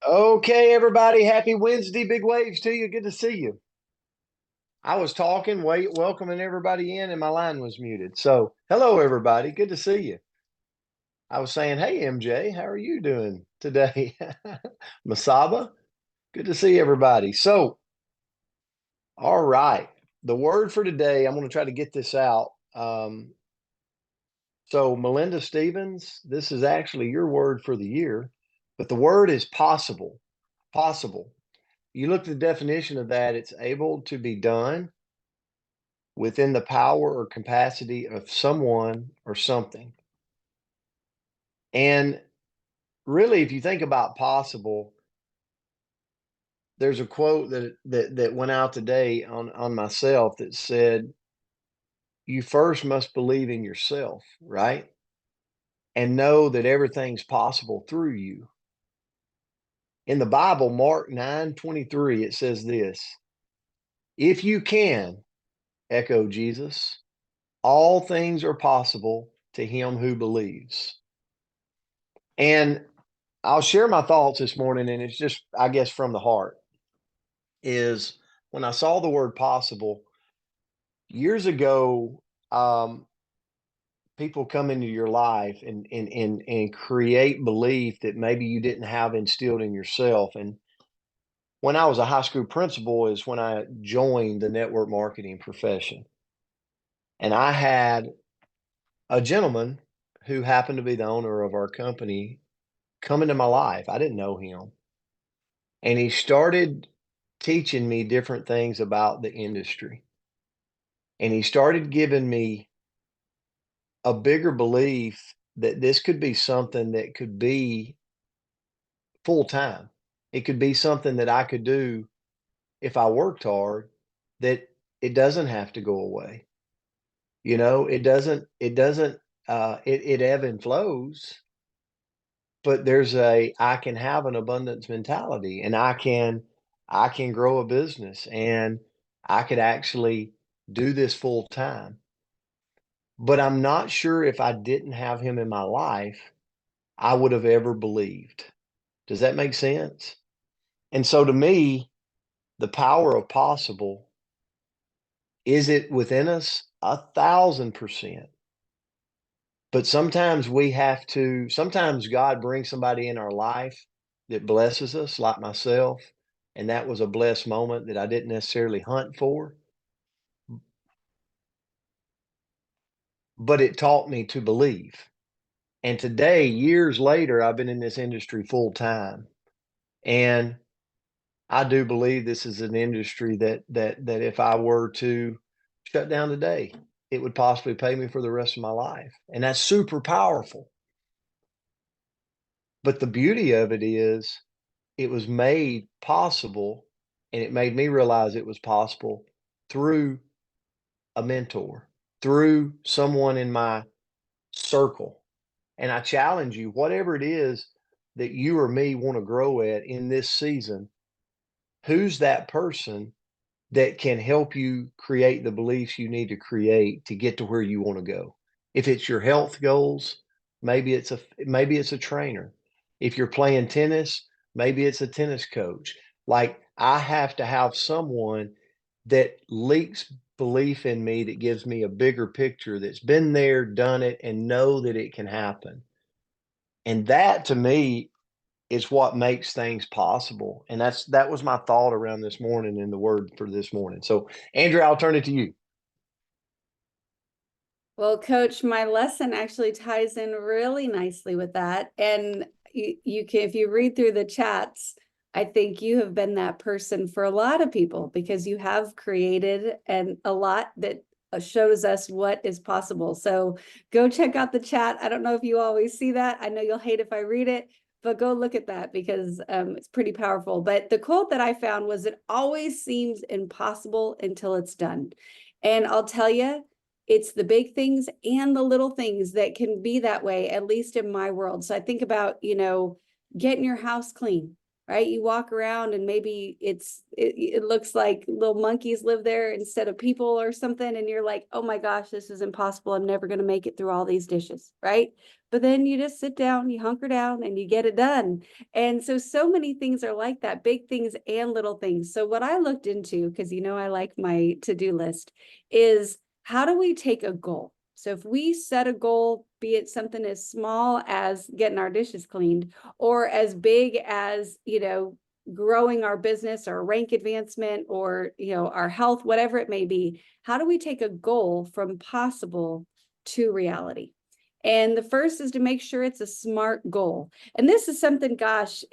Okay, everybody, happy Wednesday. Big waves to you. Good to see you. I was talking, welcoming everybody in, and my line was muted. So, hello, everybody. Good to see you. I was saying, hey, MJ, how are you doing today? Masaba, good to see everybody. So, all right. The word for today, I'm going to try to get this out. So, Melinda Stevens, this is actually your word for the year, but the word is possible. Possible. You look at the definition of that, it's able to be done within the power or capacity of someone or something. And really, if you think about possible, there's a quote that went out today on myself that said, "You first must believe in yourself, right? And know that everything's possible through you." In the Bible, Mark 9:23, it says this: "If you can," echo Jesus, "all things are possible to him who believes." And I'll share my thoughts this morning, and it's just, I guess, from the heart. Is when I saw the word possible years ago, um, people come into your life and create belief that maybe you didn't have instilled in yourself. And when I was a high school principal, is when I joined the network marketing profession. And I had a gentleman who happened to be the owner of our company come into my life. I didn't know him. And he started teaching me different things about the industry. And he started giving me a bigger belief that this could be something that could be full time. It could be something that I could do if I worked hard, that it doesn't have to go away. It ebb and flows, but I can have an abundance mentality, and I can grow a business, and I could actually do this full time. But I'm not sure if I didn't have him in my life, I would have ever believed. Does that make sense? And so to me, the power of possible, is it within us? 1,000%. But sometimes God brings somebody in our life that blesses us, like myself. And that was a blessed moment that I didn't necessarily hunt for, but it taught me to believe. And today, years later, I've been in this industry full time. And I do believe this is an industry that if I were to shut down today, it would possibly pay me for the rest of my life. And that's super powerful. But the beauty of it is it was made possible, and it made me realize it was possible through a mentor, through someone in my circle. And I challenge you, whatever it is that you or me want to grow at in this season, who's that person that can help you create the beliefs you need to create to get to where you want to go? If it's your health goals, maybe it's a trainer. If you're playing tennis, maybe it's a tennis coach. Like, I have to have someone that leaks belief in me, that gives me a bigger picture, that's been there, done it, and know that it can happen. And that to me is what makes things possible. And that was my thought around this morning in the word for this morning. So, Andrew, I'll turn it to you. Well, Coach, my lesson actually ties in really nicely with that. And you can, if you read through the chats, I think you have been that person for a lot of people because you have created and a lot that shows us what is possible. So go check out the chat. I don't know if you always see that. I know you'll hate if I read it, but go look at that because it's pretty powerful. But the quote that I found was, "It always seems impossible until it's done." And I'll tell you, it's the big things and the little things that can be that way, at least in my world. So I think about, getting your house clean. right? You walk around and maybe it looks like little monkeys live there instead of people or something. And you're like, oh my gosh, this is impossible. I'm never going to make it through all these dishes, right? But then you just sit down, you hunker down and you get it done. And so many things are like that, big things and little things. So what I looked into, because I like my to-do list, is how do we take a goal? So if we set a goal, be it something as small as getting our dishes cleaned, or as big as, growing our business or rank advancement or, our health, whatever it may be, how do we take a goal from possible to reality? And the first is to make sure it's a SMART goal. And this is something, gosh,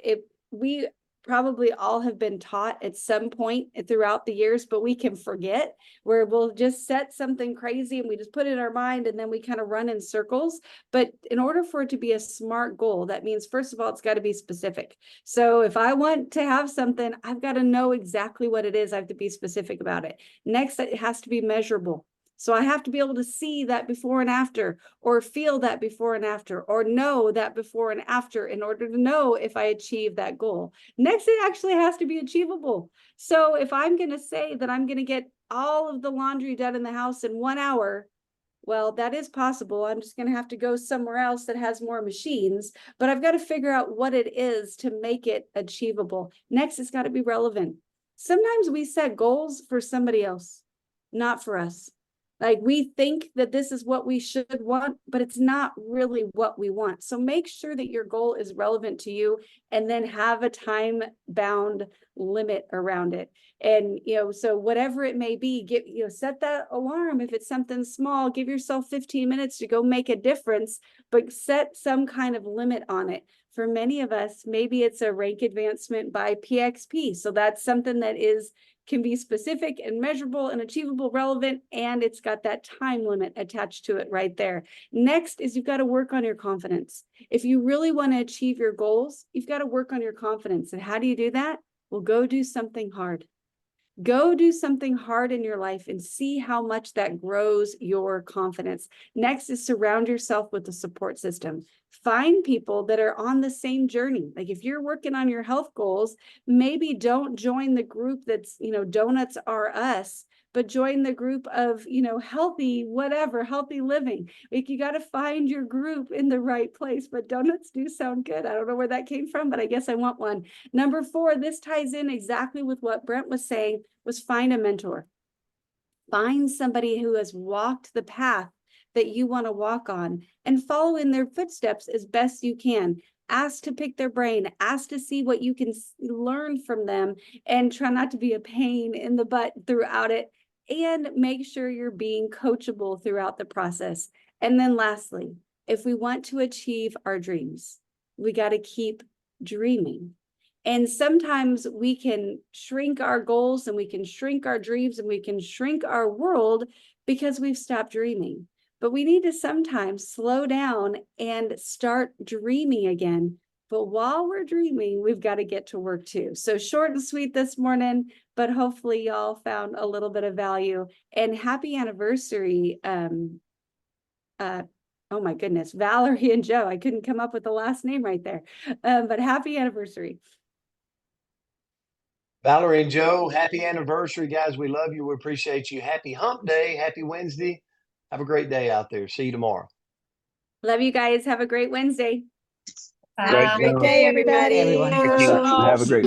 we probably all have been taught at some point throughout the years, but we can forget, where we'll just set something crazy and we just put it in our mind and then we kind of run in circles. But in order for it to be a SMART goal, that means, first of all, it's got to be specific. So if I want to have something, I've got to know exactly what it is. I have to be specific about it. Next, it has to be measurable. So I have to be able to see that before and after, or feel that before and after, or know that before and after in order to know if I achieve that goal. Next, it actually has to be achievable. So if I'm going to say that I'm going to get all of the laundry done in the house in 1 hour, well, that is possible. I'm just going to have to go somewhere else that has more machines, but I've got to figure out what it is to make it achievable. Next, it's got to be relevant. Sometimes we set goals for somebody else, not for us. Like, we think that this is what we should want, but it's not really what we want. So make sure that your goal is relevant to you, and then have a time bound limit around it. And, so whatever it may be, set that alarm. If it's something small, give yourself 15 minutes to go make a difference, but set some kind of limit on it. For many of us, maybe it's a rank advancement by PXP. So that's something that can be specific and measurable and achievable, relevant, and it's got that time limit attached to it right there. Next is you've got to work on your confidence. If you really want to achieve your goals, you've got to work on your confidence. And how do you do that? Well, go do something hard. Go do something hard in your life and see how much that grows your confidence. Next is surround yourself with a support system. Find people that are on the same journey. Like, if you're working on your health goals, maybe don't join the group that's, Donuts Are Us, but join the group of, healthy living. Like, you got to find your group in the right place, but donuts do sound good. I don't know where that came from, but I guess I want one. Number 4, this ties in exactly with what Brent was saying, was find a mentor. Find somebody who has walked the path that you want to walk on and follow in their footsteps as best you can. Ask to pick their brain, ask to see what you can learn from them, and try not to be a pain in the butt throughout it. And make sure you're being coachable throughout the process. And then lastly, if we want to achieve our dreams, we got to keep dreaming. And sometimes we can shrink our goals, and we can shrink our dreams, and we can shrink our world because we've stopped dreaming. But we need to sometimes slow down and start dreaming again. But while we're dreaming, we've got to get to work too. So short and sweet this morning, but hopefully y'all found a little bit of value. And happy anniversary. Oh my goodness, Valerie and Joe. I couldn't come up with the last name right there, but happy anniversary. Valerie and Joe, happy anniversary, guys. We love you. We appreciate you. Happy hump day. Happy Wednesday. Have a great day out there. See you tomorrow. Love you guys. Have a great Wednesday. Have a great day, everybody. Everyone. Thank you. Have a great